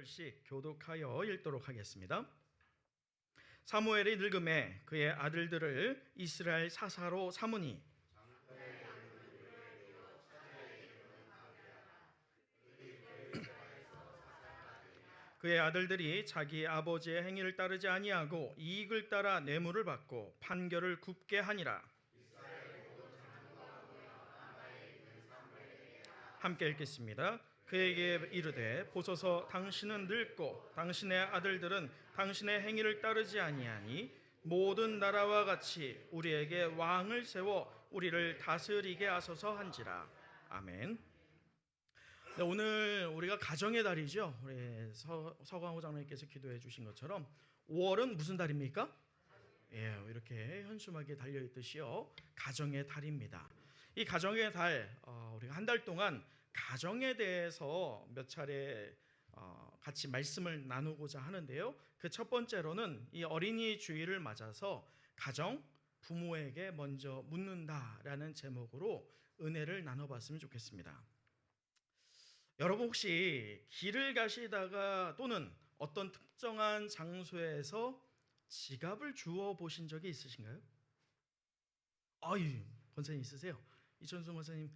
절씩 교독하여 읽도록 하겠습니다. 사무엘이 늙음에 그의 아들들을 이스라엘 사사로 삼으니 그의 아들들이 자기 아버지의 행위를 따르지 아니하고 이익을 따라 뇌물을 받고 판결을 굽게 하니라. 함께 읽겠습니다. 그에게 이르되 보소서 당신은 늙고 당신의 아들들은 당신의 행위를 따르지 아니하니 모든 나라와 같이 우리에게 왕을 세워 우리를 다스리게 하소서 한지라. 아멘. 네, 오늘 우리가 가정의 달이죠. 우리 서광호 장로님께서 기도해 주신 것처럼 5월은 무슨 달입니까? 예, 이렇게 현수막에 달려있듯이요, 가정의 달입니다. 이 가정의 달, 우리가 한 달 동안 가정에 대해서 몇 차례 같이 말씀을 나누고자 하는데요. 그 첫 번째로는 이 어린이 주일을 맞아서 가정, 부모에게 먼저 묻는다라는 제목으로 은혜를 나눠봤으면 좋겠습니다. 여러분 혹시 길을 가시다가 또는 어떤 특정한 장소에서 지갑을 주워 보신 적이 있으신가요? 아유, 권사님 있으세요? 이천수 권사님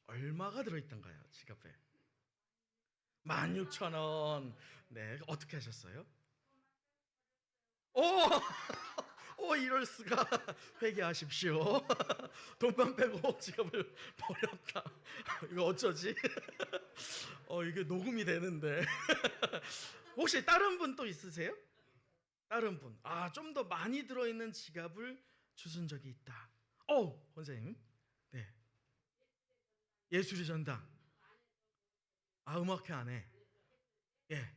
얼마가 들어있던가요, 지갑에? 16,000원. 네, 어떻게 하셨어요? 오! 이럴 수가. 회개하십시오. 돈만 빼고 지갑을 버렸다. 이거 어쩌지? 이게 녹음이 되는데. 혹시 다른 분 또 있으세요? 다른 분. 좀 더 많이 들어있는 지갑을 주신 적이 있다. 권사님. 네. 예술의 전당. 음악회 안에. 예.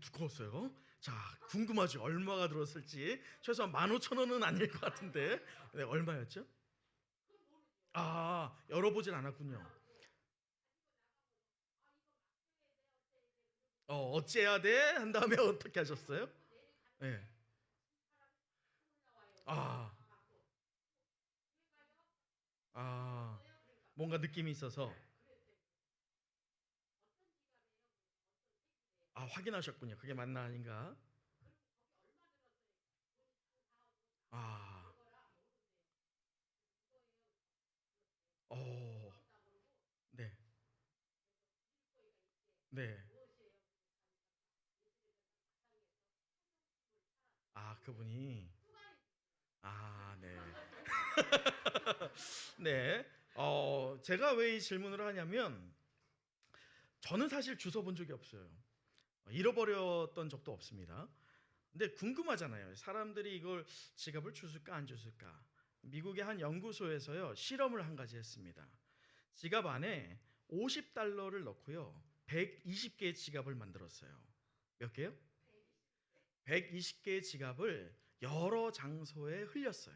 두꺼웠어요. 자, 궁금하죠? 얼마가 들었을지. 최소한 15,000원은 아닐 것 같은데. 네, 얼마였죠? 열어보진 않았군요. 어째야 돼? 한 다음에 어떻게 하셨어요? 네. 아, 아, 뭔가 느낌이 있어서. 확인하셨군요. 그게 맞나 아닌가? 아, 어, 네, 네. 그분이. 네. 네. 제가 왜 이 질문을 하냐면, 저는 사실 주워 본 적이 없어요. 잃어버렸던 적도 없습니다. 근데 궁금하잖아요. 사람들이 이걸 지갑을 주술까 안 주술까. 미국의 한 연구소에서요, 실험을 한 가지 했습니다. 지갑 안에 50달러를 넣고요, 120개의 지갑을 만들었어요. 몇 개요? 120개의 지갑을 여러 장소에 흘렸어요.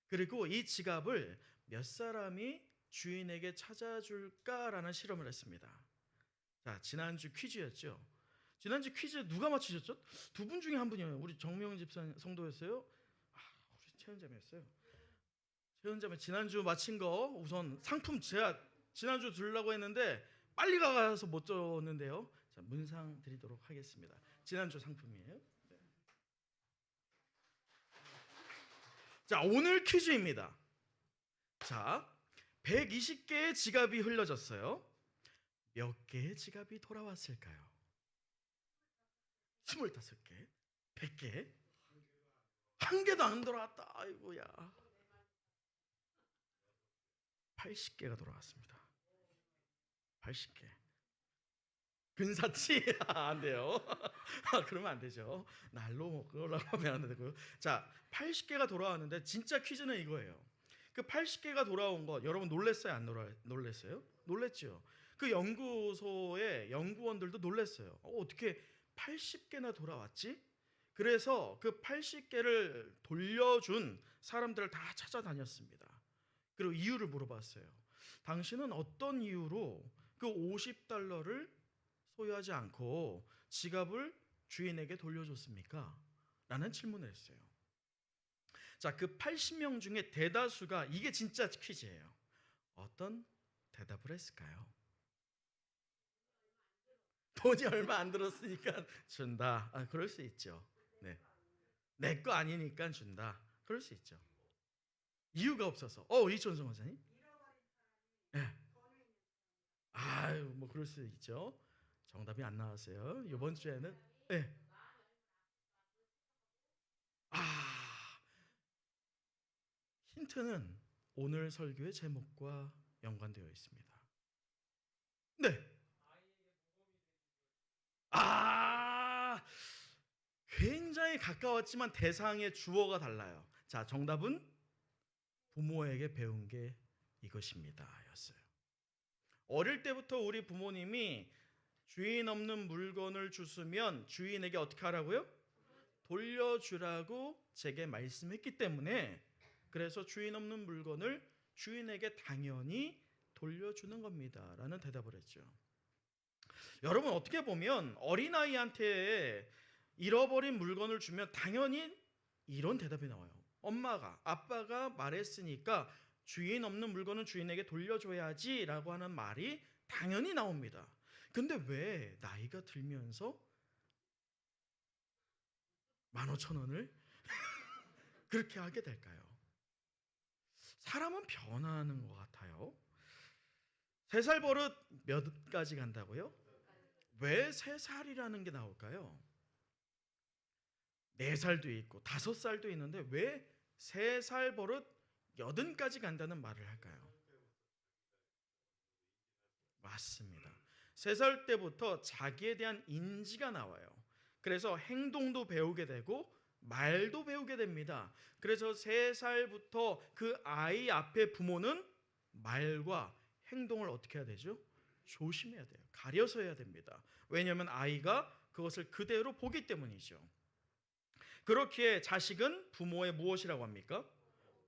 그리고 이 지갑을 몇 사람이 주인에게 찾아줄까라는 실험을 했습니다. 자, 지난주 퀴즈였죠. 지난주 퀴즈 누가 맞추셨죠? 두 분 중에 한 분이에요. 우리 정명 집사 성도였어요. 우리 최은자매였어요. 최은자매 지난주 마친 거 우선 상품 제가 지난주 드리려고 했는데 빨리 가서 못 줬는데요. 자, 문상 드리도록 하겠습니다. 지난주 상품이에요. 네. 자, 오늘 퀴즈입니다. 자, 120개의 지갑이 흘려졌어요. 몇 개의 지갑이 돌아왔을까요? 25개, 100개, 한 개도 안 돌아왔다. 아이고야. 80개가 돌아왔습니다. 80개. 근사치? 안 돼요. 그러면 안 되죠. 날로 먹으라고 하면 안 되고요. 자, 80개가 돌아왔는데 진짜 퀴즈는 이거예요. 그 80개가 돌아온 거 여러분 놀랬어요? 안 놀랬어요? 놀랬죠. 그 연구소의 연구원들도 놀랬어요. 어떻게 80개나 돌아왔지? 그래서 그 80개를 돌려준 사람들을 다 찾아다녔습니다. 그리고 이유를 물어봤어요. 당신은 어떤 이유로 그 50달러를 소유하지 않고 지갑을 주인에게 돌려줬습니까? 라는 질문을 했어요. 자, 그 80명 중에 대다수가, 이게 진짜 퀴즈예요, 어떤 대답을 했을까요? 돈이 얼마 안 들었으니까 준다. 그럴 수 있죠. 네. 내 거 아니니까 준다. 그럴 수 있죠. 이유가 없어서. 이천성 원사님? 네. 아유, 뭐 그럴 수 있죠. 정답이 안 나왔어요. 이번 주에는 네. 아, 힌트는 오늘 설교의 제목과 연관되어 있습니다. 네. 아, 굉장히 가까웠지만 대상의 주어가 달라요. 자, 정답은 부모에게 배운 게 이것입니다 였어요. 어릴 때부터 우리 부모님이 주인 없는 물건을 주시면 주인에게 어떻게 하라고요? 돌려주라고 제게 말씀했기 때문에, 그래서 주인 없는 물건을 주인에게 당연히 돌려주는 겁니다 라는 대답을 했죠. 여러분, 어떻게 보면 어린아이한테 잃어버린 물건을 주면 당연히 이런 대답이 나와요. 엄마가, 아빠가 말했으니까 주인 없는 물건은 주인에게 돌려줘야지 라고 하는 말이 당연히 나옵니다. 근데 왜 나이가 들면서 15,000원을 그렇게 하게 될까요? 사람은 변하는 것 같아요. 3살 버릇 몇 가지 간다고요? 왜 3살이라는 게 나올까요? 4살도 있고 5살도 있는데 왜 3살 버릇 80까지 간다는 말을 할까요? 맞습니다. 3살 때부터 자기에 대한 인지가 나와요. 그래서 행동도 배우게 되고 말도 배우게 됩니다. 그래서 3살부터 그 아이 앞에 부모는 말과 행동을 어떻게 해야 되죠? 조심해야 돼요. 가려서 해야 됩니다. 왜냐하면 아이가 그것을 그대로 보기 때문이죠. 그렇기에 자식은 부모의 무엇이라고 합니까?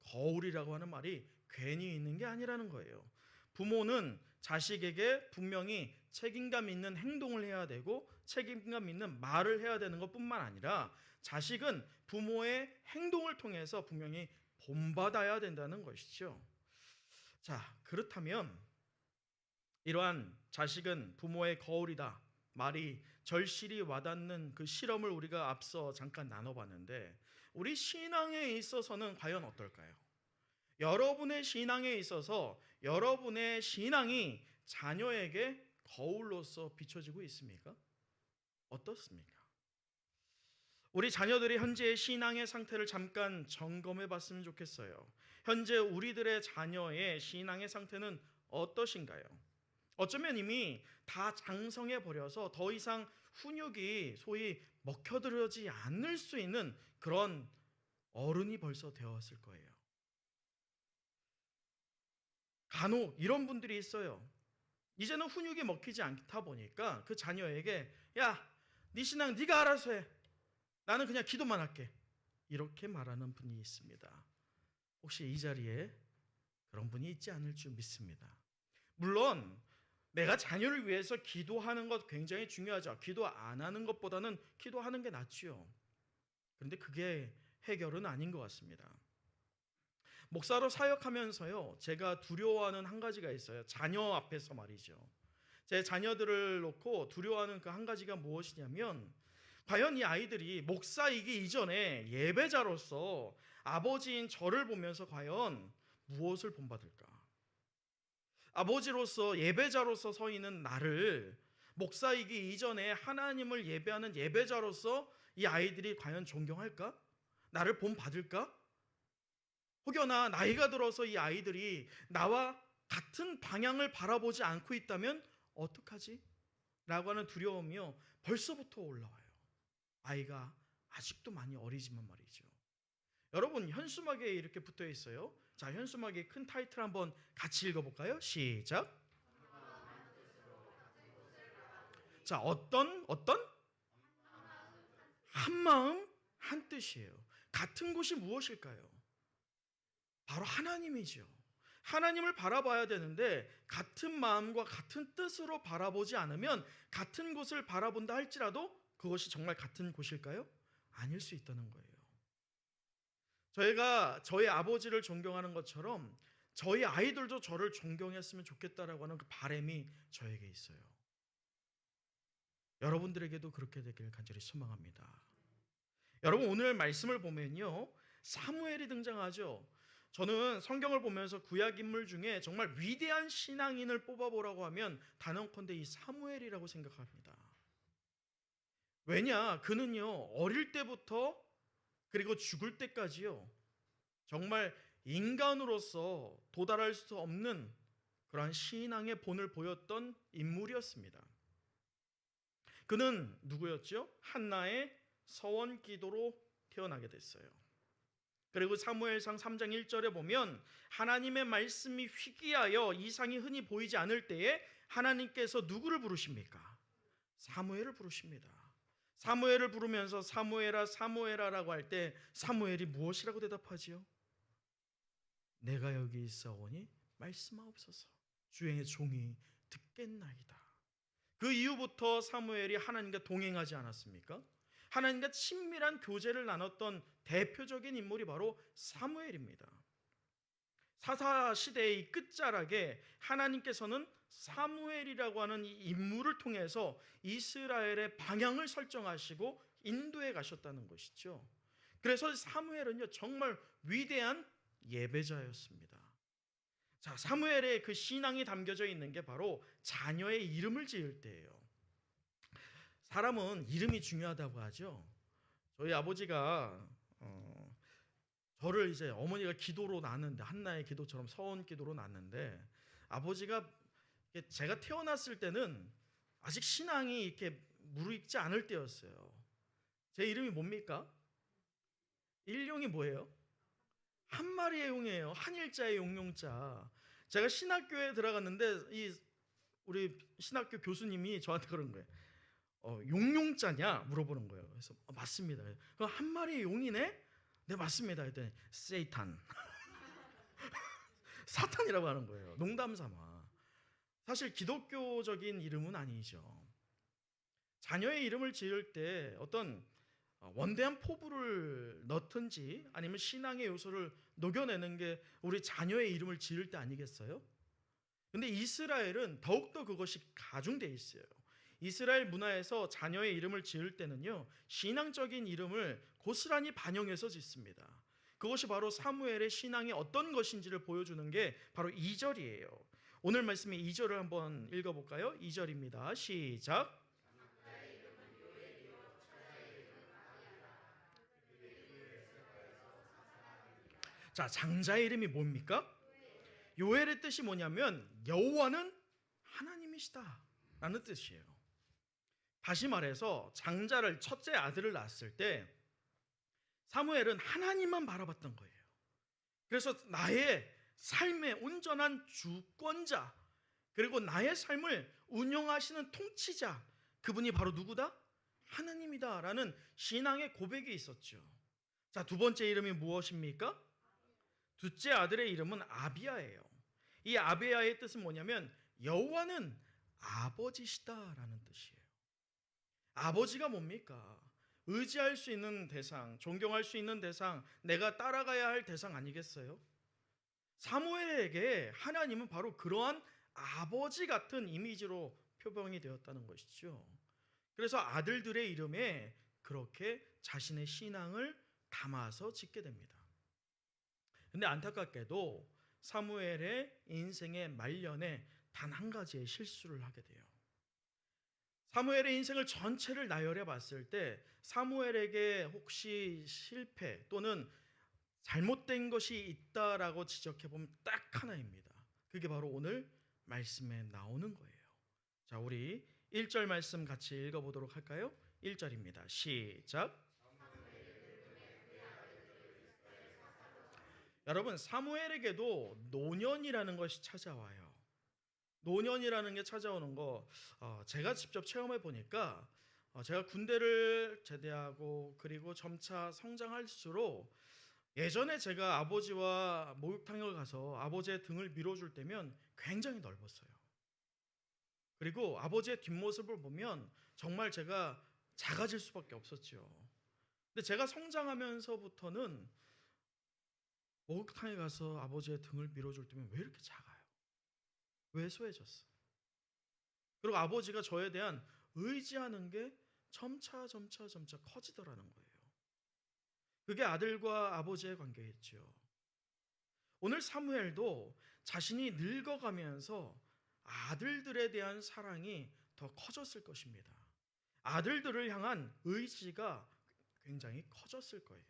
거울이라고 하는 말이 괜히 있는 게 아니라는 거예요. 부모는 자식에게 분명히 책임감 있는 행동을 해야 되고 책임감 있는 말을 해야 되는 것뿐만 아니라 자식은 부모의 행동을 통해서 분명히 본받아야 된다는 것이죠. 자, 그렇다면 이러한 자식은 부모의 거울이다 말이 절실히 와닿는 그 실험을 우리가 앞서 잠깐 나눠봤는데, 우리 신앙에 있어서는 과연 어떨까요? 여러분의 신앙에 있어서 여러분의 신앙이 자녀에게 거울로서 비춰지고 있습니까? 어떻습니까? 우리 자녀들이 현재의 신앙의 상태를 잠깐 점검해 봤으면 좋겠어요. 현재 우리들의 자녀의 신앙의 상태는 어떠신가요? 어쩌면 이미 다 장성해 버려서 더 이상 훈육이 소위 먹혀들어지 않을 수 있는 그런 어른이 벌써 되었을 거예요. 간혹 이런 분들이 있어요. 이제는 훈육이 먹히지 않다 보니까 그 자녀에게 야, 네 신앙 네가 알아서 해. 나는 그냥 기도만 할게. 이렇게 말하는 분이 있습니다. 혹시 이 자리에 그런 분이 있지 않을 줄 믿습니다. 물론 내가 자녀를 위해서 기도하는 것 굉장히 중요하죠. 기도 안 하는 것보다는 기도하는 게 낫지요. 그런데 그게 해결은 아닌 것 같습니다. 목사로 사역하면서요, 제가 두려워하는 한 가지가 있어요. 자녀 앞에서 말이죠. 제 자녀들을 놓고 두려워하는 그 한 가지가 무엇이냐면, 과연 이 아이들이 목사이기 이전에 예배자로서 아버지인 저를 보면서 과연 무엇을 본받을까? 아버지로서 예배자로서 서 있는 나를 목사이기 이전에 하나님을 예배하는 예배자로서 이 아이들이 과연 존경할까? 나를 본받을까? 혹여나 나이가 들어서 이 아이들이 나와 같은 방향을 바라보지 않고 있다면 어떡하지? 라고 하는 두려움이요, 벌써부터 올라와요. 아이가 아직도 많이 어리지만 말이죠. 여러분, 현수막에 이렇게 붙어 있어요. 자, 현수막의 큰 타이틀 한번 같이 읽어볼까요? 시작. 자, 어떤 한 마음 한 뜻이에요. 같은 곳이 무엇일까요? 바로 하나님이죠. 하나님을 바라봐야 되는데 같은 마음과 같은 뜻으로 바라보지 않으면 같은 곳을 바라본다 할지라도 그것이 정말 같은 곳일까요? 아닐 수 있다는 거예요. 저희가 저희 아버지를 존경하는 것처럼 저희 아이들도 저를 존경했으면 좋겠다라고 하는 그 바람이 저에게 있어요. 여러분들에게도 그렇게 되길 간절히 소망합니다. 여러분, 오늘 말씀을 보면요, 사무엘이 등장하죠. 저는 성경을 보면서 구약 인물 중에 정말 위대한 신앙인을 뽑아보라고 하면 단언컨대 이 사무엘이라고 생각합니다. 왜냐? 그는요, 어릴 때부터 그리고 죽을 때까지요, 정말 인간으로서 도달할 수 없는 그러한 신앙의 본을 보였던 인물이었습니다. 그는 누구였죠? 한나의 서원 기도로 태어나게 됐어요. 그리고 사무엘상 3장 1절에 보면 하나님의 말씀이 희귀하여 이상이 흔히 보이지 않을 때에 하나님께서 누구를 부르십니까? 사무엘을 부르십니다. 사무엘을 부르면서 사무엘아 사무엘아라고 할 때 사무엘이 무엇이라고 대답하지요? 내가 여기 있사오니 말씀하옵소서. 주의 종이 듣겠나이다. 그 이후부터 사무엘이 하나님과 동행하지 않았습니까? 하나님과 친밀한 교제를 나눴던 대표적인 인물이 바로 사무엘입니다. 사사 시대의 끝자락에 하나님께서는 사무엘이라고 하는 이 인물을 통해서 이스라엘의 방향을 설정하시고 인도해 가셨다는 것이죠. 그래서 사무엘은요, 정말 위대한 예배자였습니다. 자, 사무엘의 그 신앙이 담겨져 있는 게 바로 자녀의 이름을 지을 때예요. 사람은 이름이 중요하다고 하죠. 저희 아버지가 저를 이제 어머니가 기도로 낳았는데, 한나의 기도처럼 서원 기도로 낳았는데, 아버지가 제가 태어났을 때는 아직 신앙이 이렇게 무르익지 않을 때였어요. 제 이름이 뭡니까? 일용이 뭐예요? 한 마리의 용이에요. 한일자의 용용자. 제가 신학교에 들어갔는데 우리 신학교 교수님이 저한테 그런 거예요. 용용자냐 물어보는 거예요. 그래서 맞습니다. 그럼 한 마리의 용이네? 네, 맞습니다. 했더니 세이탄 사탄이라고 하는 거예요. 농담 삼아. 사실 기독교적인 이름은 아니죠. 자녀의 이름을 지을 때 어떤 원대한 포부를 넣든지 아니면 신앙의 요소를 녹여내는 게 우리 자녀의 이름을 지을 때 아니겠어요? 근데 이스라엘은 더욱더 그것이 가중되어 있어요. 이스라엘 문화에서 자녀의 이름을 지을 때는요, 신앙적인 이름을 고스란히 반영해서 짓습니다. 그것이 바로 사무엘의 신앙이 어떤 것인지를 보여주는 게 바로 2절이에요. 오늘 말씀의 2절을 한번 읽어볼까요? 2절입니다. 시작. 자, 장자의 이름이 뭡니까? 요엘의 뜻이 뭐냐면 여호와는 하나님이시다 라는 뜻이에요. 다시 말해서 장자를, 첫째 아들을 낳았을 때 사무엘은 하나님만 바라봤던 거예요. 그래서 나의 삶의 온전한 주권자, 그리고 나의 삶을 운영하시는 통치자, 그분이 바로 누구다? 하나님이다 라는 신앙의 고백이 있었죠. 자, 두 번째 이름이 무엇입니까? 둘째 아들의 이름은 아비야예요. 이 아비야의 뜻은 뭐냐면 여호와는 아버지시다라는 뜻이에요. 아버지가 뭡니까? 의지할 수 있는 대상, 존경할 수 있는 대상, 내가 따라가야 할 대상 아니겠어요? 사무엘에게 하나님은 바로 그러한 아버지 같은 이미지로 표방이 되었다는 것이죠. 그래서 아들들의 이름에 그렇게 자신의 신앙을 담아서 짓게 됩니다. 근데 안타깝게도 사무엘의 인생의 말년에 단 한 가지의 실수를 하게 돼요. 사무엘의 인생을 전체를 나열해 봤을 때 사무엘에게 혹시 실패 또는 잘못된 것이 있다라고 지적해 보면 딱 하나입니다. 그게 바로 오늘 말씀에 나오는 거예요. 자, 우리 1절 말씀 같이 읽어보도록 할까요? 1절입니다. 시작. 여러분, 사무엘에게도 노년이라는 것이 찾아와요. 노년이라는 게 찾아오는 거 제가 직접 체험해 보니까 제가 군대를 제대하고 그리고 점차 성장할수록 예전에 제가 아버지와 목욕탕을 가서 아버지의 등을 밀어줄 때면 굉장히 넓었어요. 그리고 아버지의 뒷모습을 보면 정말 제가 작아질 수밖에 없었죠. 근데 제가 성장하면서부터는 목욕탕에 가서 아버지의 등을 밀어줄 때면 왜 이렇게 작아요? 왜 소해졌어? 그리고 아버지가 저에 대한 의지하는 게 점차 커지더라는 거예요. 그게 아들과 아버지의 관계였죠. 오늘 사무엘도 자신이 늙어가면서 아들들에 대한 사랑이 더 커졌을 것입니다. 아들들을 향한 의지가 굉장히 커졌을 거예요.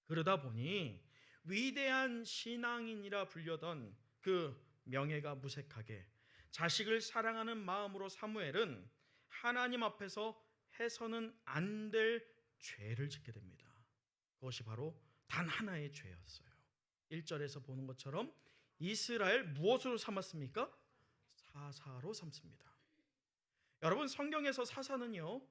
그러다 보니 위대한 신앙인이라 불려던 그 명예가 무색하게 자식을 사랑하는 마음으로 사무엘은 하나님 앞에서 해서는 안 될 죄를 짓게 됩니다. 그것이 바로 단 하나의 죄였어요. 1절에서 보는 것처럼 이스라엘 무엇으로 삼았습니까? 사사로 삼습니다. 여러분, 성경에서 사사는요,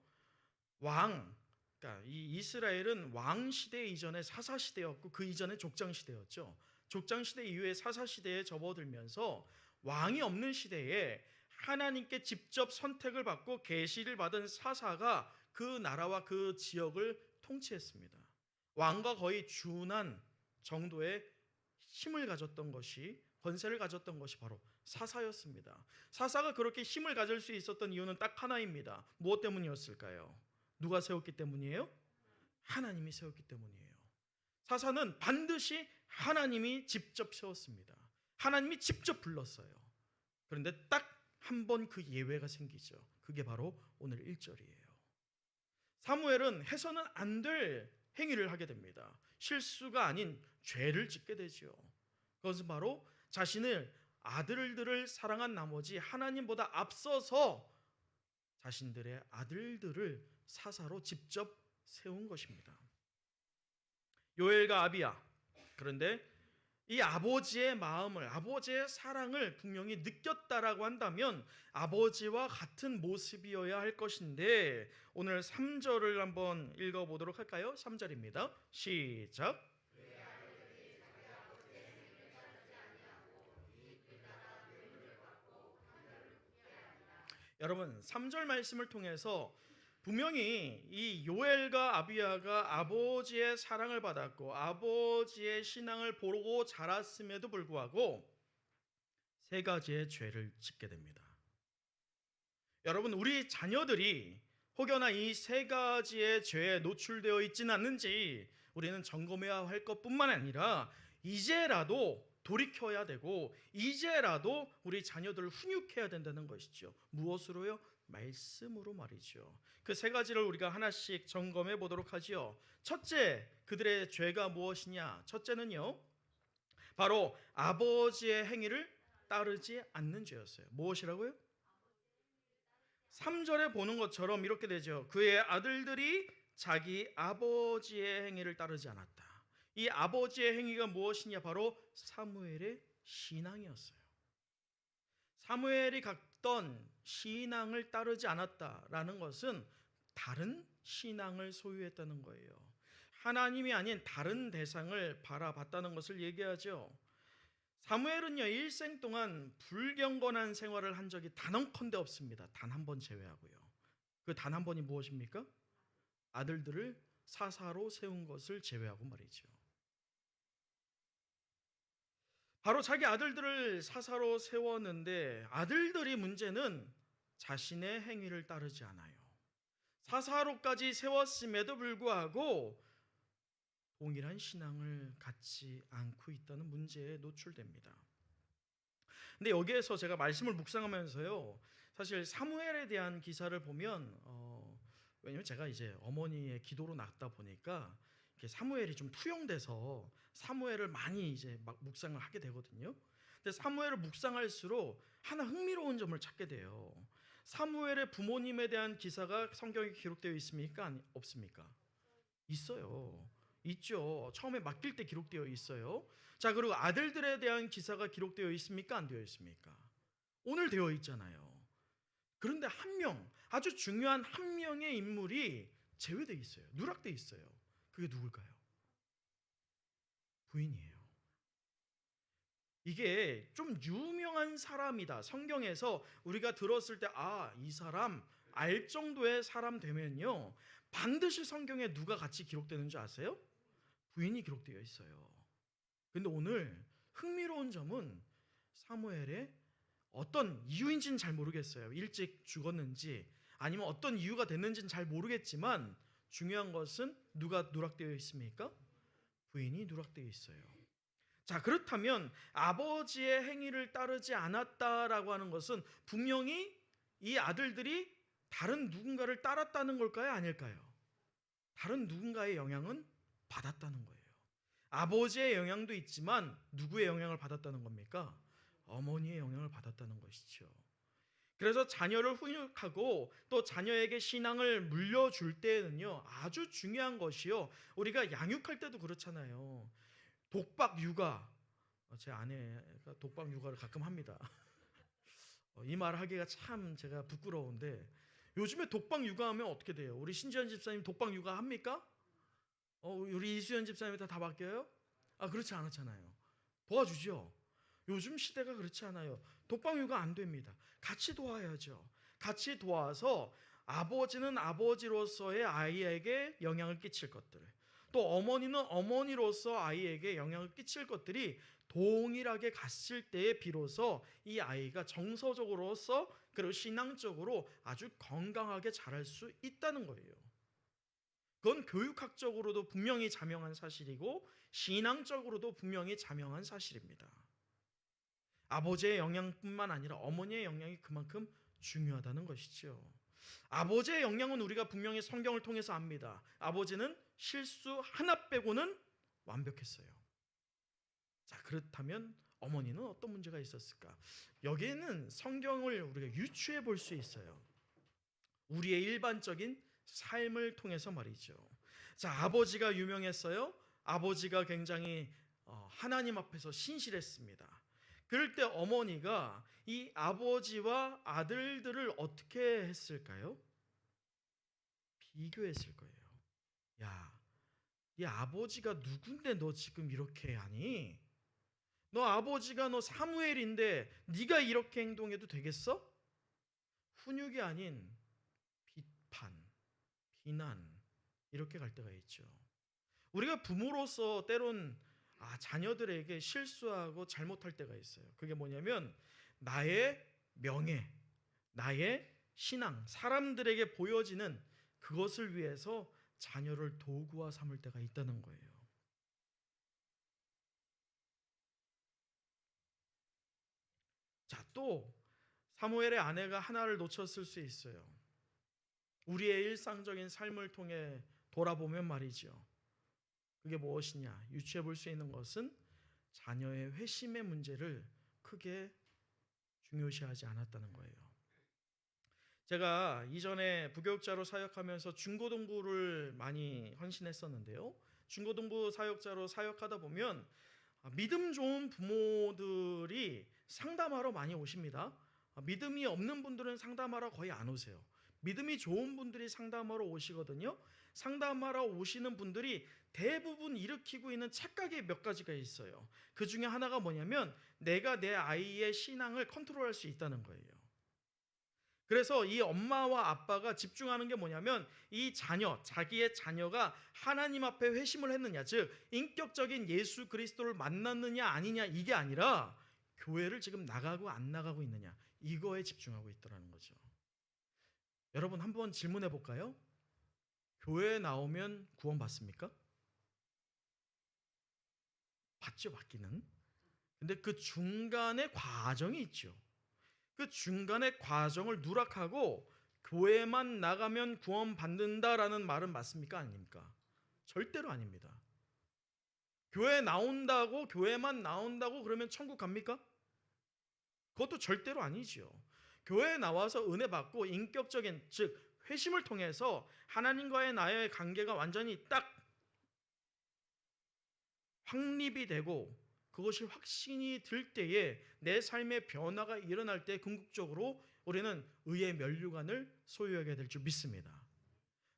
그러니까 이 이스라엘은 왕 시대 이전에 사사 시대였고 그 이전에 족장 시대였죠. 족장 시대 이후에 사사 시대에 접어들면서 왕이 없는 시대에 하나님께 직접 선택을 받고 계시를 받은 사사가 그 나라와 그 지역을 통치했습니다. 왕과 거의 준한 정도의 힘을 가졌던 것이, 권세를 가졌던 것이 바로 사사였습니다. 사사가 그렇게 힘을 가질 수 있었던 이유는 딱 하나입니다. 무엇 때문이었을까요? 누가 세웠기 때문이에요? 하나님이 세웠기 때문이에요. 사사는 반드시 하나님이 직접 세웠습니다. 하나님이 직접 불렀어요. 그런데 딱 한 번 그 예외가 생기죠. 그게 바로 오늘 1절이에요. 사무엘은 해서는 안 될 행위를 하게 됩니다. 실수가 아닌 죄를 짓게 되죠. 그것은 바로 자신을 아들들을 사랑한 나머지 하나님보다 앞서서 자신들의 아들들을 사사로 직접 세운 것입니다. 요엘과 아비야. 그런데 이 아버지의 마음을, 아버지의 사랑을 분명히 느꼈다라고 한다면 아버지와 같은 모습이어야 할 것인데, 오늘 3절을 한번 읽어보도록 할까요? 3절입니다. 시작. 여러분, 3절 말씀을 통해서 분명히 이 요엘과 아비야가 아버지의 사랑을 받았고 아버지의 신앙을 보고 자랐음에도 불구하고 세 가지의 죄를 짓게 됩니다. 여러분, 우리 자녀들이 혹여나 이 세 가지의 죄에 노출되어 있지는 않는지 우리는 점검해야 할 것뿐만 아니라 이제라도 돌이켜야 되고 이제라도 우리 자녀들을 훈육해야 된다는 것이죠. 무엇으로요? 말씀으로 말이죠. 그 세 가지를 우리가 하나씩 점검해 보도록 하지요. 첫째, 그들의 죄가 무엇이냐? 첫째는요, 바로 아버지의 행위를 따르지 않는 죄였어요. 무엇이라고요? 3절에 보는 것처럼 이렇게 되죠. 그의 아들들이 자기 아버지의 행위를 따르지 않았다. 이 아버지의 행위가 무엇이냐? 바로 사무엘의 신앙이었어요. 사무엘이 갖던 신앙을 따르지 않았다라는 것은 다른 신앙을 소유했다는 거예요. 하나님이 아닌 다른 대상을 바라봤다는 것을 얘기하죠. 사무엘은요, 일생 동안 불경건한 생활을 한 적이 단언컨대 없습니다. 단 한 번 제외하고요. 그 단 한 번이 무엇입니까? 아들들을 사사로 세운 것을 제외하고 말이죠. 바로 자기 아들들을 사사로 세웠는데 아들들이 문제는 자신의 행위를 따르지 않아요. 사사로까지 세웠음에도 불구하고 동일한 신앙을 갖지 않고 있다는 문제에 노출됩니다. 근데 여기에서 제가 말씀을 묵상하면서요, 사실 사무엘에 대한 기사를 보면 왜냐면 제가 이제 어머니의 기도로 낳다 보니까 사무엘이 좀 투영돼서 사무엘을 많이 이제 막 묵상을 하게 되거든요. 근데 사무엘을 묵상할수록 하나 흥미로운 점을 찾게 돼요. 사무엘의 부모님에 대한 기사가 성경에 기록되어 있습니까? 없습니까? 있어요. 있죠. 처음에 맡길 때 기록되어 있어요. 자, 그리고 아들들에 대한 기사가 기록되어 있습니까? 안 되어 있습니까? 오늘 되어 있잖아요. 그런데 한 명, 아주 중요한 한 명의 인물이 제외되어 있어요. 누락되어 있어요. 그게 누굴까요? 부인이에요. 이게 좀 유명한 사람이다. 성경에서 우리가 들었을 때 이 사람 알 정도의 사람 되면요, 반드시 성경에 누가 같이 기록되는 줄 아세요? 부인이 기록되어 있어요. 근데 오늘 흥미로운 점은 사무엘의 어떤 이유인지는 잘 모르겠어요. 일찍 죽었는지 아니면 어떤 이유가 됐는지는 잘 모르겠지만 중요한 것은 누가 누락되어 있습니까? 부인이 누락되어 있어요. 자, 그렇다면 아버지의 행위를 따르지 않았다라고 하는 것은 분명히 이 아들들이 다른 누군가를 따랐다는 걸까요? 아닐까요? 다른 누군가의 영향은 받았다는 거예요. 아버지의 영향도 있지만 누구의 영향을 받았다는 겁니까? 어머니의 영향을 받았다는 것이죠. 그래서 자녀를 훈육하고 또 자녀에게 신앙을 물려줄 때에는요, 아주 중요한 것이요, 우리가 양육할 때도 그렇잖아요. 독박 육아, 제 아내가 독박 육아를 가끔 합니다. 이 말 하기가 참 제가 부끄러운데, 요즘에 독박 육아하면 어떻게 돼요? 우리 신지현 집사님 독박 육아 합니까? 우리 이수연 집사님이 다 바뀌어요? 그렇지 않았잖아요. 도와주죠. 요즘 시대가 그렇지 않아요. 독방 육아 안 됩니다. 같이 도와야죠. 같이 도와서 아버지는 아버지로서의 아이에게 영향을 끼칠 것들, 또 어머니는 어머니로서 아이에게 영향을 끼칠 것들이 동일하게 갔을 때에 비로소 이 아이가 정서적으로서 그리고 신앙적으로 아주 건강하게 자랄 수 있다는 거예요. 그건 교육학적으로도 분명히 자명한 사실이고 신앙적으로도 분명히 자명한 사실입니다. 아버지의 영향뿐만 아니라 어머니의 영향이 그만큼 중요하다는 것이죠. 아버지의 영향은 우리가 분명히 성경을 통해서 압니다. 아버지는 실수 하나 빼고는 완벽했어요. 자, 그렇다면 어머니는 어떤 문제가 있었을까? 여기에는 성경을 우리가 유추해 볼 수 있어요. 우리의 일반적인 삶을 통해서 말이죠. 자, 아버지가 유명했어요. 아버지가 굉장히 하나님 앞에서 신실했습니다. 그럴 때 어머니가 이 아버지와 아들들을 어떻게 했을까요? 비교했을 거예요. 야, 네 아버지가 누군데 너 지금 이렇게 하니? 너 아버지가 너 사무엘인데 네가 이렇게 행동해도 되겠어? 훈육이 아닌 비판, 비난, 이렇게 갈 때가 있죠. 우리가 부모로서 때론 자녀들에게 실수하고 잘못할 때가 있어요. 그게 뭐냐면 나의 명예, 나의 신앙, 사람들에게 보여지는 그것을 위해서 자녀를 도구화 삼을 때가 있다는 거예요. 자, 또 사무엘의 아내가 하나를 놓쳤을 수 있어요. 우리의 일상적인 삶을 통해 돌아보면 말이죠. 그게 무엇이냐? 유추해 볼 수 있는 것은 자녀의 회심의 문제를 크게 중요시하지 않았다는 거예요. 제가 이전에 부교육자로 사역하면서 중고등부를 많이 헌신했었는데요. 중고등부 사역자로 사역하다 보면 믿음 좋은 부모들이 상담하러 많이 오십니다. 믿음이 없는 분들은 상담하러 거의 안 오세요. 믿음이 좋은 분들이 상담하러 오시거든요. 상담하러 오시는 분들이 대부분 일으키고 있는 착각이 몇 가지가 있어요. 그 중에 하나가 뭐냐면 내가 내 아이의 신앙을 컨트롤할 수 있다는 거예요. 그래서 이 엄마와 아빠가 집중하는 게 뭐냐면 이 자녀, 자기의 자녀가 하나님 앞에 회심을 했느냐, 즉 인격적인 예수 그리스도를 만났느냐 아니냐, 이게 아니라 교회를 지금 나가고 안 나가고 있느냐, 이거에 집중하고 있더라는 거죠. 여러분, 한번 질문해 볼까요? 교회에 나오면 구원 받습니까? 받죠, 받기는. 근데 그 중간에 과정이 있죠. 그 중간에 과정을 누락하고 교회만 나가면 구원 받는다라는 말은 맞습니까? 아닙니까? 절대로 아닙니다. 교회 나온다고, 교회만 나온다고 그러면 천국 갑니까? 그것도 절대로 아니지요. 교회에 나와서 은혜 받고 인격적인, 즉 회심을 통해서 하나님과의 나의 관계가 완전히 딱 확립이 되고 그것이 확신이 들 때에 내 삶의 변화가 일어날 때 궁극적으로 우리는 의의 면류관을 소유하게 될 줄 믿습니다.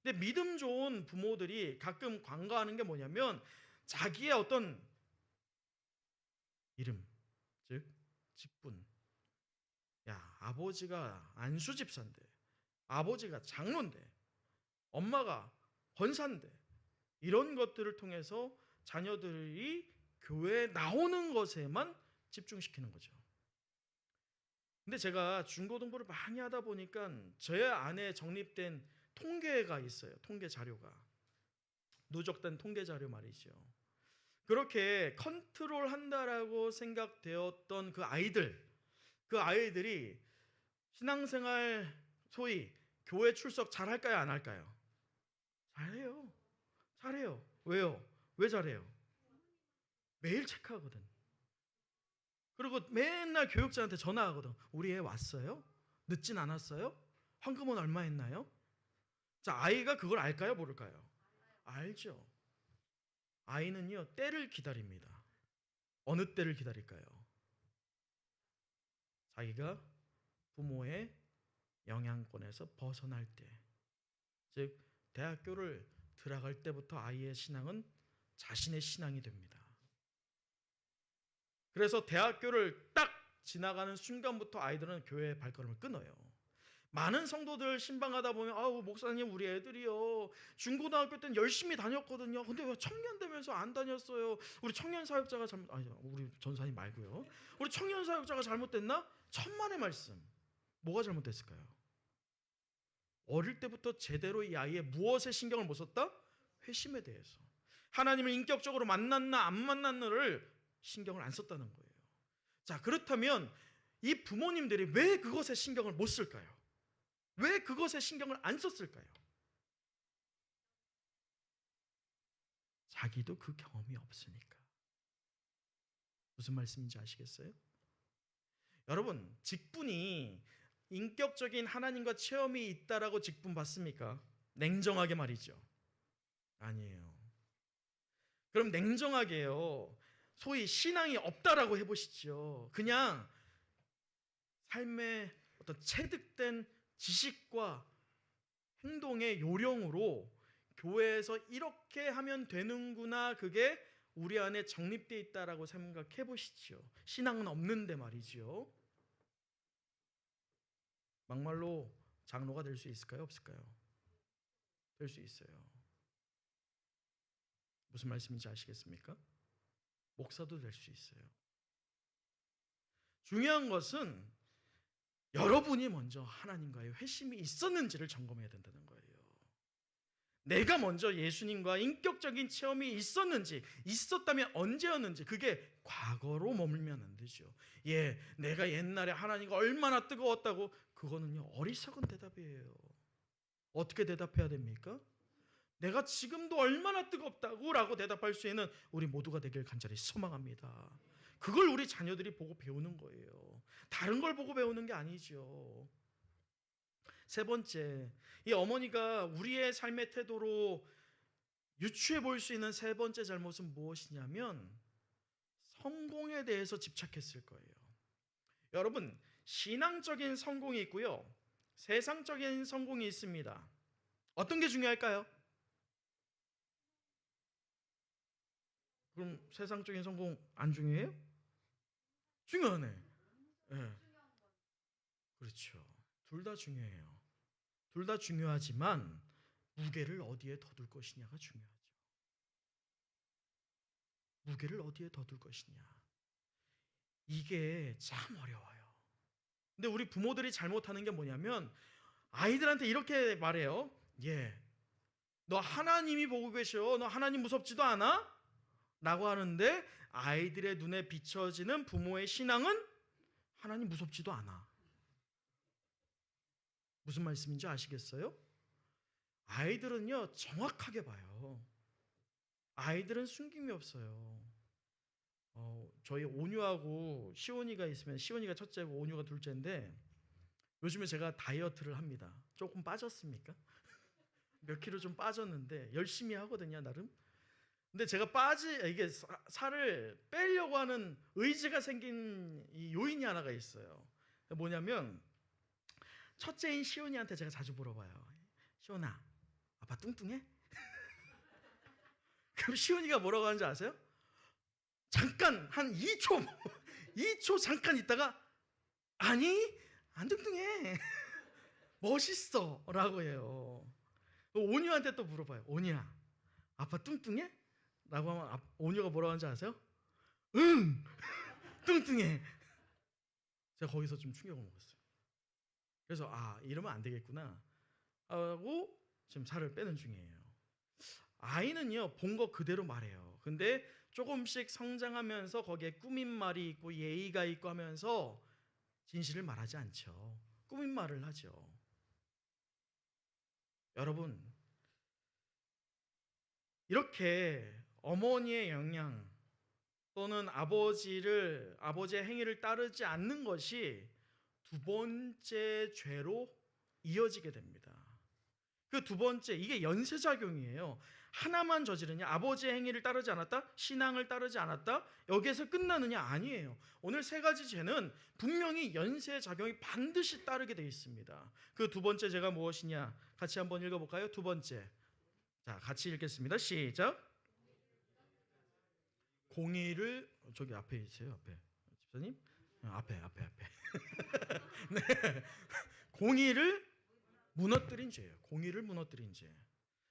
근데 믿음 좋은 부모들이 가끔 관가하는 게 뭐냐면 자기의 어떤 이름, 즉 직분. 야, 아버지가 안수 집사인데, 아버지가 장로인데, 엄마가 권사인데, 이런 것들을 통해서 자녀들이 교회에 나오는 것에만 집중시키는 거죠. 근데 제가 중고등부를 많이 하다 보니까 제 안에 정립된 통계가 있어요. 통계 자료가. 누적된 통계 자료 말이죠. 그렇게 컨트롤한다라고 생각되었던 그 아이들이 신앙생활, 소위 교회 출석 잘할까요, 안 할까요? 잘해요. 잘해요. 왜요? 왜 잘해요? 매일 체크하거든. 그리고 맨날 교육자한테 전화하거든. 우리 애 왔어요? 늦진 않았어요? 헌금은 얼마 했나요? 자, 아이가 그걸 알까요, 모를까요? 알죠. 아이는요, 때를 기다립니다. 어느 때를 기다릴까요? 자기가 부모의 영향권에서 벗어날 때, 즉 대학교를 들어갈 때부터 아이의 신앙은 자신의 신앙이 됩니다. 그래서 대학교를 딱 지나가는 순간부터 아이들은 교회의 발걸음을 끊어요. 많은 성도들 신방하다 보면 아우 목사님 우리 애들이요 중고등학교 때는 열심히 다녔거든요. 근데 왜 청년 되면서 안 다녔어요? 우리 청년 사역자가 우리 전사님 말고요. 우리 청년 사역자가 잘못됐나? 천만의 말씀. 뭐가 잘못됐을까요? 어릴 때부터 제대로 이 아이의 무엇에 신경을 못 썼다? 회심에 대해서. 하나님을 인격적으로 만났나 안 만났나를 신경을 안 썼다는 거예요. 자, 그렇다면 이 부모님들이 왜 그것에 신경을 못 쓸까요? 왜 그것에 신경을 안 썼을까요? 자기도 그 경험이 없으니까. 무슨 말씀인지 아시겠어요? 여러분, 직분이 인격적인 하나님과 체험이 있다라고 직분 받습니까? 냉정하게 말이죠. 아니에요. 그럼 냉정하게요. 소위 신앙이 없다라고 해보시죠. 그냥 삶의 어떤 체득된 지식과 행동의 요령으로 교회에서 이렇게 하면 되는구나, 그게 우리 안에 정립되어 있다라고 생각해 보시죠. 신앙은 없는데 말이죠. 막말로 장로가 될 수 있을까요? 없을까요? 될 수 있어요. 무슨 말씀인지 아시겠습니까? 목사도 될 수 있어요. 중요한 것은 여러분이 먼저 하나님과의 회심이 있었는지를 점검해야 된다는 거예요. 내가 먼저 예수님과 인격적인 체험이 있었다면 언제였는지, 그게 과거로 머물면 안 되죠. 내가 옛날에 하나님과 얼마나 뜨거웠다고, 그거는요 어리석은 대답이에요. 어떻게 대답해야 됩니까? 내가 지금도 얼마나 뜨겁다고 라고 대답할 수 있는 우리 모두가 되길 간절히 소망합니다. 그걸 우리 자녀들이 보고 배우는 거예요. 다른 걸 보고 배우는 게 아니죠. 세 번째, 이 어머니가 우리의 삶의 태도로 유추해 볼 수 있는 세 번째 잘못은 무엇이냐면 성공에 대해서 집착했을 거예요. 여러분, 신앙적인 성공이 있고요, 세상적인 성공이 있습니다. 어떤 게 중요할까요? 그럼 세상적인 성공 안 중요해요? 중요하네. 네. 그렇죠. 둘 다 중요해요. 둘 다 중요하지만 무게를 어디에 더 둘 것이냐가 중요하죠. 무게를 어디에 더 둘 것이냐. 이게 참 어려워요. 근데 우리 부모들이 잘못하는 게 뭐냐면 아이들한테 이렇게 말해요. 너 하나님이 보고 계셔. 너 하나님 무섭지도 않아? 라고 하는데 아이들의 눈에 비춰지는 부모의 신앙은 하나님 무섭지도 않아. 무슨 말씀인지 아시겠어요? 아이들은요 정확하게 봐요. 아이들은 숨김이 없어요. 저희 온유하고 시온이가 있으면, 시온이가 첫째고 온유가 둘째인데 요즘에 제가 다이어트를 합니다. 조금 빠졌습니까? 몇 킬로 좀 빠졌는데 열심히 하거든요, 나름. 근데 제가 이게 살을 빼려고 하는 의지가 생긴 이 요인이 하나가 있어요. 뭐냐면 첫째인 시온이한테 제가 자주 물어봐요. 시온아, 아빠 뚱뚱해? 그럼 시온이가 뭐라고 하는지 아세요? 잠깐 한 2초 2초 잠깐 있다가 아니 안 뚱뚱해 멋있어 라고 해요. 온유한테 또 물어봐요. 온유야, 아빠 뚱뚱해? 라고 하면 온유가 뭐라고 하는지 아세요? 응 뚱뚱해. 제가 거기서 좀 충격을 먹었어요. 그래서 이러면 안 되겠구나 하고 지금 살을 빼는 중이에요. 아이는요, 본 거 그대로 말해요. 근데 조금씩 성장하면서 거기에 꾸민 말이 있고 예의가 있고 하면서 진실을 말하지 않죠. 꾸민 말을 하죠. 여러분, 이렇게 어머니의 영향 또는 아버지의 행위를 따르지 않는 것이 두 번째 죄로 이어지게 됩니다. 그 두 번째, 이게 연쇄작용이에요. 하나만 저지르냐? 아버지의 행위를 따르지 않았다? 신앙을 따르지 않았다? 여기에서 끝나느냐? 아니에요. 오늘 세 가지 죄는 분명히 연쇄작용이 반드시 따르게 되어 있습니다. 그 두 번째 죄가 무엇이냐? 같이 한번 읽어볼까요? 두 번째. 자, 같이 읽겠습니다. 시작. 공의를 저기 앞에 있어요. 앞에. 집사님? 앞에. 네. 공의를 무너뜨린 죄예요. 공의를 무너뜨린 죄.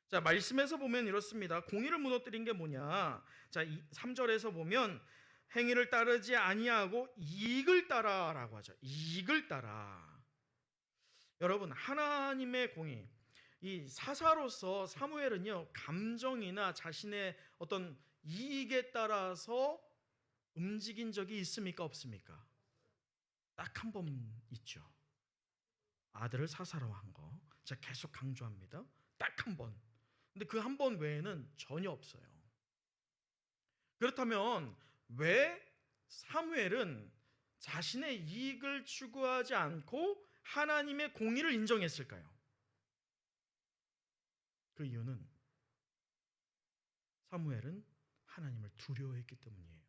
자, 말씀에서 보면 이렇습니다. 공의를 무너뜨린 게 뭐냐? 자, 3절에서 보면 행위를 따르지 아니하고 이익을 따라라고 하죠. 이익을 따라. 여러분, 하나님의 공의. 이 사사로서 사무엘은요, 감정이나 자신의 어떤 이익에 따라서 움직인 적이 있습니까? 없습니까? 딱 한 번 있죠. 아들을 사사로 한 거. 제가 계속 강조합니다. 딱 한 번. 근데 그 한 번 외에는 전혀 없어요. 그렇다면 왜 사무엘은 자신의 이익을 추구하지 않고 하나님의 공의를 인정했을까요? 그 이유는 사무엘은 하나님을 두려워했기 때문이에요.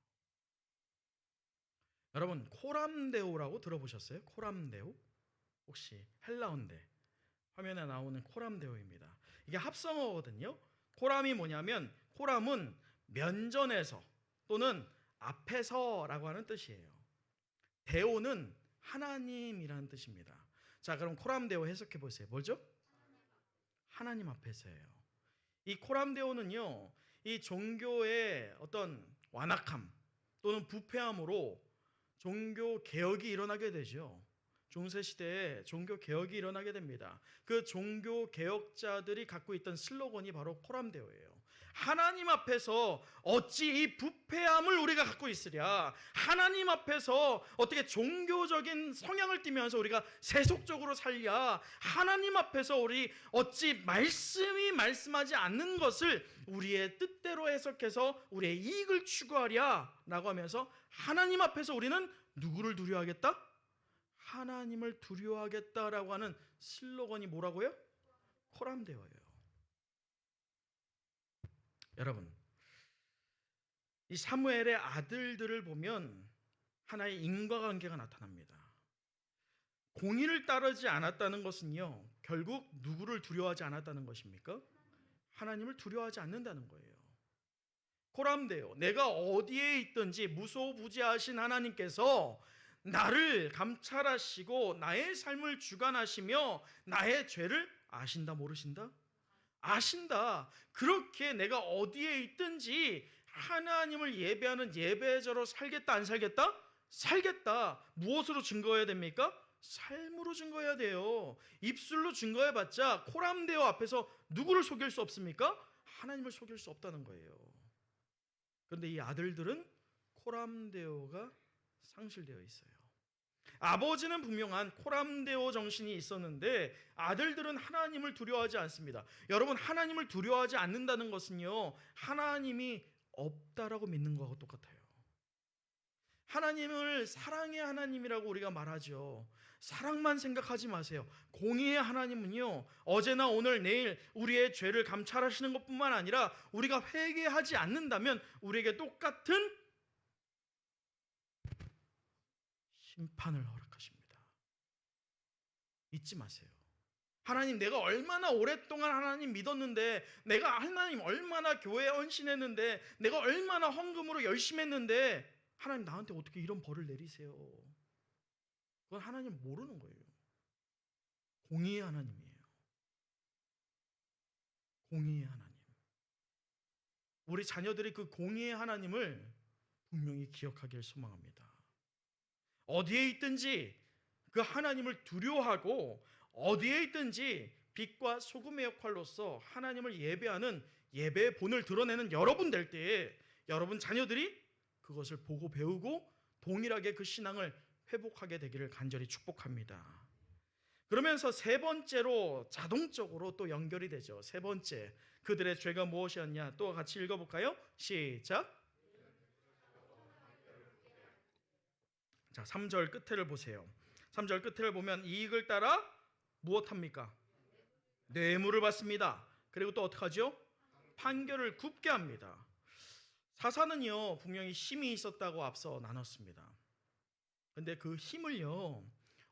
여러분, 코람데오라고 들어보셨어요? 코람데오? 혹시 헬라어인데 화면에 나오는 코람데오입니다. 이게 합성어거든요. 코람이 뭐냐면 코람은 면전에서 또는 앞에서라고 하는 뜻이에요. 데오는 하나님이라는 뜻입니다. 자, 그럼 코람데오 해석해 보세요. 뭐죠? 하나님 앞에서예요. 이 코람데오는요, 이 종교의 어떤 완악함 또는 부패함으로 종교 개혁이 일어나게 되죠. 중세 시대에 종교 개혁이 일어나게 됩니다. 그 종교 개혁자들이 갖고 있던 슬로건이 바로 코람데오예요. 하나님 앞에서 어찌 이 부패함을 우리가 갖고 있으랴. 하나님 앞에서 어떻게 종교적인 성향을 띠면서 우리가 세속적으로 살랴. 하나님 앞에서 우리 어찌 말씀이 말씀하지 않는 것을 우리의 뜻대로 해석해서 우리의 이익을 추구하랴 라고 하면서 하나님 앞에서 우리는 누구를 두려워하겠다? 하나님을 두려워하겠다라고 하는 슬로건이 뭐라고요? 코람데오예요. 여러분, 이 사무엘의 아들들을 보면 하나의 인과관계가 나타납니다. 공의를 따르지 않았다는 것은요, 결국 누구를 두려워하지 않았다는 것입니까? 하나님을 두려워하지 않는다는 거예요. 코람데오, 내가 어디에 있든지 무소부지하신 하나님께서 나를 감찰하시고 나의 삶을 주관하시며 나의 죄를 아신다 모르신다? 아신다. 그렇게 내가 어디에 있든지 하나님을 예배하는 예배자로 살겠다 안 살겠다? 살겠다. 무엇으로 증거해야 됩니까? 삶으로 증거해야 돼요. 입술로 증거해봤자 코람데오 앞에서 누구를 속일 수 없습니까? 하나님을 속일 수 없다는 거예요. 그런데 이 아들들은 코람데오가 상실되어 있어요. 아버지는 분명한 코람데오 정신이 있었는데 아들들은 하나님을 두려워하지 않습니다. 여러분, 하나님을 두려워하지 않는다는 것은요, 하나님이 없다라고 믿는 것과 똑같아요. 하나님을 사랑의 하나님이라고 우리가 말하죠. 사랑만 생각하지 마세요. 공의의 하나님은요, 어제나 오늘 내일 우리의 죄를 감찰하시는 것뿐만 아니라 우리가 회개하지 않는다면 우리에게 똑같은 심판을 허락하십니다. 잊지 마세요. 하나님, 내가 얼마나 오랫동안 하나님 믿었는데, 내가 하나님 얼마나 교회에 헌신했는데, 내가 얼마나 헌금으로 열심히 했는데 하나님 나한테 어떻게 이런 벌을 내리세요? 그건 하나님 모르는 거예요. 공의의 하나님이에요. 공의의 하나님. 우리 자녀들이 그 공의의 하나님을 분명히 기억하길 소망합니다. 어디에 있든지 그 하나님을 두려워하고 어디에 있든지 빛과 소금의 역할로서 하나님을 예배하는 예배의 본을 드러내는 여러분 될 때에 여러분 자녀들이 그것을 보고 배우고 동일하게 그 신앙을 회복하게 되기를 간절히 축복합니다. 그러면서 세 번째로 자동적으로 또 연결이 되죠. 세 번째, 그들의 죄가 무엇이었냐? 또 같이 읽어볼까요? 시작. 자, 3절 끝에를 보세요. 3절 끝에를 보면 이익을 따라 무엇합니까? 뇌물을 받습니다. 그리고 또 어떻게 하죠? 판결을 굽게 합니다. 사사는요, 분명히 힘이 있었다고 앞서 나눴습니다. 근데 그 힘을요,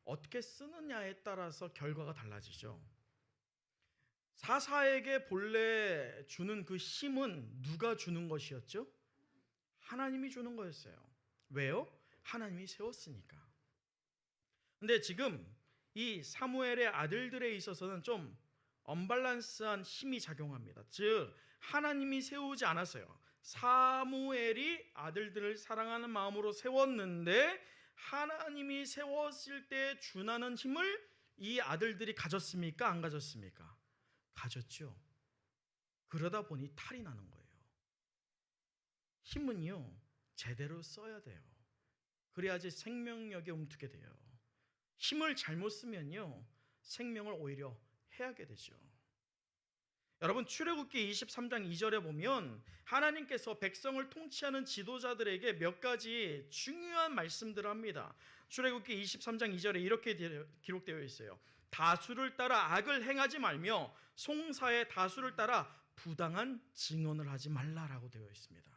어떻게 쓰느냐에 따라서 결과가 달라지죠. 사사에게 본래 주는 그 힘은 누가 주는 것이었죠? 하나님이 주는 거였어요. 왜요? 하나님이 세웠으니까. 근데 지금 이 사무엘의 아들들에 있어서는 좀 언밸런스한 힘이 작용합니다. 즉 하나님이 세우지 않았어요. 사무엘이 아들들을 사랑하는 마음으로 세웠는데 하나님이 세웠을 때 준하는 힘을 이 아들들이 가졌습니까? 안 가졌습니까? 가졌죠. 그러다 보니 탈이 나는 거예요. 힘은요, 제대로 써야 돼요. 그래야지 생명력이 움트게 돼요. 힘을 잘못 쓰면요, 생명을 오히려 해하게 되죠. 여러분, 출애굽기 23장 2절에 보면 하나님께서 백성을 통치하는 지도자들에게 몇 가지 중요한 말씀들을 합니다. 출애굽기 23장 2절에 이렇게 기록되어 있어요. 다수를 따라 악을 행하지 말며 송사의 다수를 따라 부당한 증언을 하지 말라라고 되어 있습니다.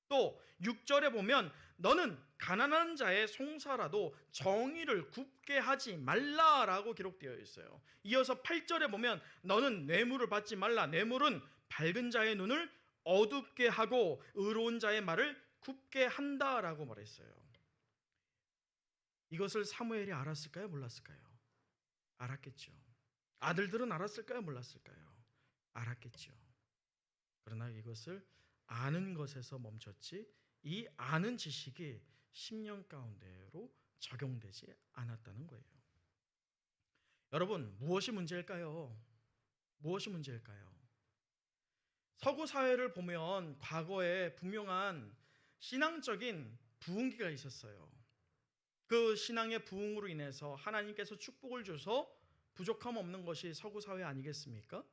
또 6절에 보면 너는 가난한 자의 송사라도 정의를 굽게 하지 말라라고 기록되어 있어요. 이어서 8절에 보면 너는 뇌물을 받지 말라. 뇌물은 밝은 자의 눈을 어둡게 하고 의로운 자의 말을 굽게 한다라고 말했어요. 이것을 사무엘이 알았을까요? 몰랐을까요? 알았겠죠. 아들들은 알았을까요? 몰랐을까요? 알았겠죠. 그러나 이것을 아는 것에서 멈췄지 이 아는 지식이 10년 가운데로 적용되지 않았다는 거예요. 여러분, 무엇이 문제일까요? 무엇이 문제일까요? 서구 사회를 보면 과거에 분명한 신앙적인 부흥기가 있었어요. 그 신앙의 부흥으로 인해서 하나님께서 축복을 줘서 부족함 없는 것이 서구 사회 아니겠습니까?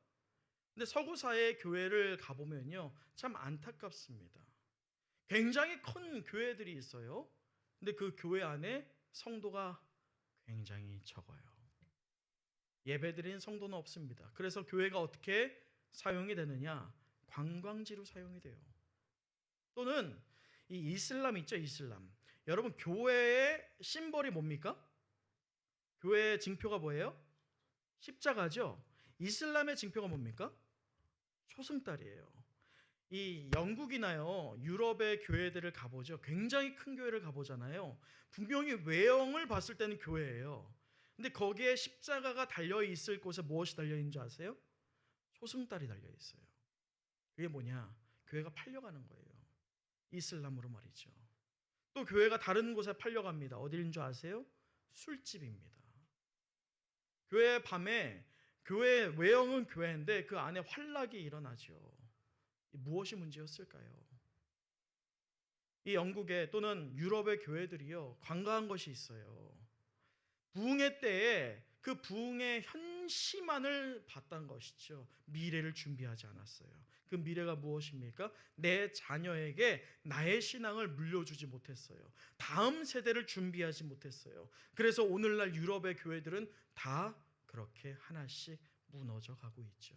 근데 서구 사회의 교회를 가보면요, 참 안타깝습니다. 굉장히 큰 교회들이 있어요. 근데 그 교회 안에 성도가 굉장히 적어요. 예배드리는 성도는 없습니다. 그래서 교회가 어떻게 사용이 되느냐? 관광지로 사용이 돼요. 또는 이 이슬람 있죠, 이슬람. 여러분, 교회의 심벌이 뭡니까? 교회의 징표가 뭐예요? 십자가죠. 이슬람의 징표가 뭡니까? 초승달이에요. 이 영국이나요, 유럽의 교회들을 가보죠. 굉장히 큰 교회를 가보잖아요. 분명히 외형을 봤을 때는 교회예요. 근데 거기에 십자가가 달려 있을 곳에 무엇이 달려 있는 줄 아세요? 초승달이 달려 있어요. 그게 뭐냐? 교회가 팔려가는 거예요. 이슬람으로 말이죠. 또 교회가 다른 곳에 팔려갑니다. 어디인 줄 아세요? 술집입니다. 교회 밤에 교회 외형은 교회인데 그 안에 환락이 일어나죠. 무엇이 문제였을까요? 이 영국의 또는 유럽의 교회들이요, 관가한 것이 있어요. 부흥의 때에 그 부흥의 현시만을 봤던 것이죠. 미래를 준비하지 않았어요. 그 미래가 무엇입니까? 내 자녀에게 나의 신앙을 물려주지 못했어요. 다음 세대를 준비하지 못했어요. 그래서 오늘날 유럽의 교회들은 다 그렇게 하나씩 무너져 가고 있죠.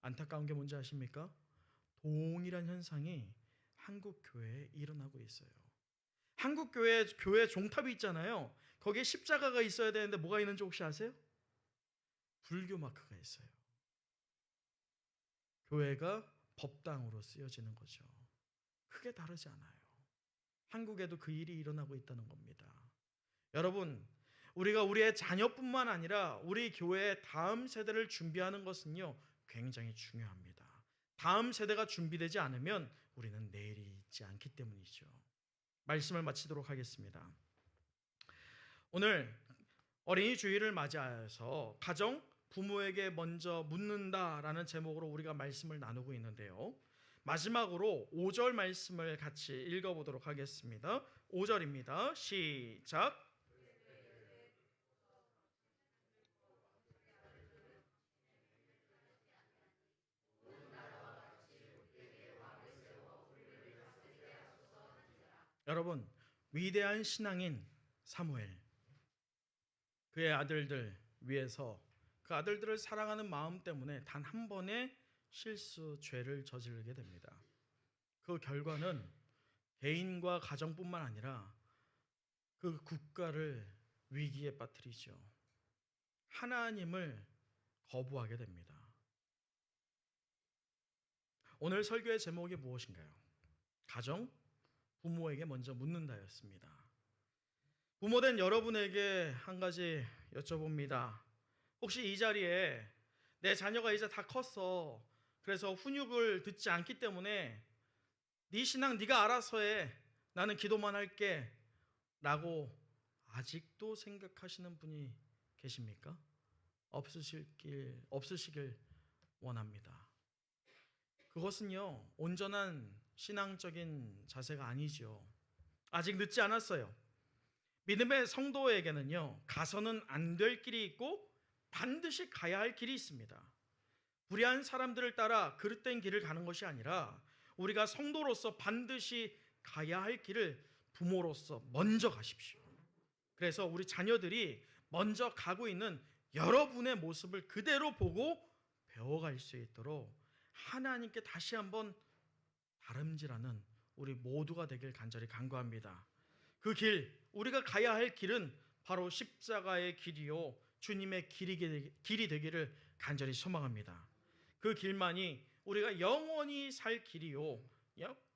안타까운 게 뭔지 아십니까? 동일한 현상이 한국 교회에 일어나고 있어요. 한국 교회 종탑이 있잖아요. 거기에 십자가가 있어야 되는데 뭐가 있는지 혹시 아세요? 불교 마크가 있어요. 교회가 법당으로 쓰여지는 거죠. 크게 다르지 않아요. 한국에도 그 일이 일어나고 있다는 겁니다. 여러분, 우리가 우리의 자녀뿐만 아니라 우리 교회의 다음 세대를 준비하는 것은요, 굉장히 중요합니다. 다음 세대가 준비되지 않으면 우리는 내일이 있지 않기 때문이죠. 말씀을 마치도록 하겠습니다. 오늘 어린이 주일을 맞이하여서 가정 부모에게 먼저 묻는다라는 제목으로 우리가 말씀을 나누고 있는데요. 마지막으로 5절 말씀을 같이 읽어보도록 하겠습니다. 5절입니다. 시작. 여러분, 위대한 신앙인 사무엘, 그의 아들들 위해서 그 아들들을 사랑하는 마음 때문에 단 한 번의 실수, 죄를 저지르게 됩니다. 그 결과는 개인과 가정뿐만 아니라 그 국가를 위기에 빠뜨리죠. 하나님을 거부하게 됩니다. 오늘 설교의 제목이 무엇인가요? 가정, 부모에게 먼저 묻는다였습니다. 부모된 여러분에게 한 가지 여쭤봅니다. 혹시 이 자리에 내 자녀가 이제 다 컸어, 그래서 훈육을 듣지 않기 때문에 네 신앙 네가 알아서 해, 나는 기도만 할게 라고 아직도 생각하시는 분이 계십니까? 없으시길 원합니다. 그것은요, 온전한 신앙적인 자세가 아니죠. 아직 늦지 않았어요. 믿음의 성도에게는요, 가서는 안 될 길이 있고 반드시 가야 할 길이 있습니다. 불의한 사람들을 따라 그릇된 길을 가는 것이 아니라 우리가 성도로서 반드시 가야 할 길을 부모로서 먼저 가십시오. 그래서 우리 자녀들이 먼저 가고 있는 여러분의 모습을 그대로 보고 배워갈 수 있도록 하나님께 다시 한번 다름질하는 우리 모두가 되길 간절히 간구합니다. 그 길, 우리가 가야 할 길은 바로 십자가의 길이요, 주님의 길이 되기를 간절히 소망합니다. 그 길만이 우리가 영원히 살 길이요,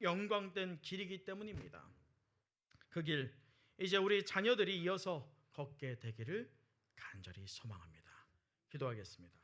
영광된 길이기 때문입니다. 그 길, 이제 우리 자녀들이 이어서 걷게 되기를 간절히 소망합니다. 기도하겠습니다.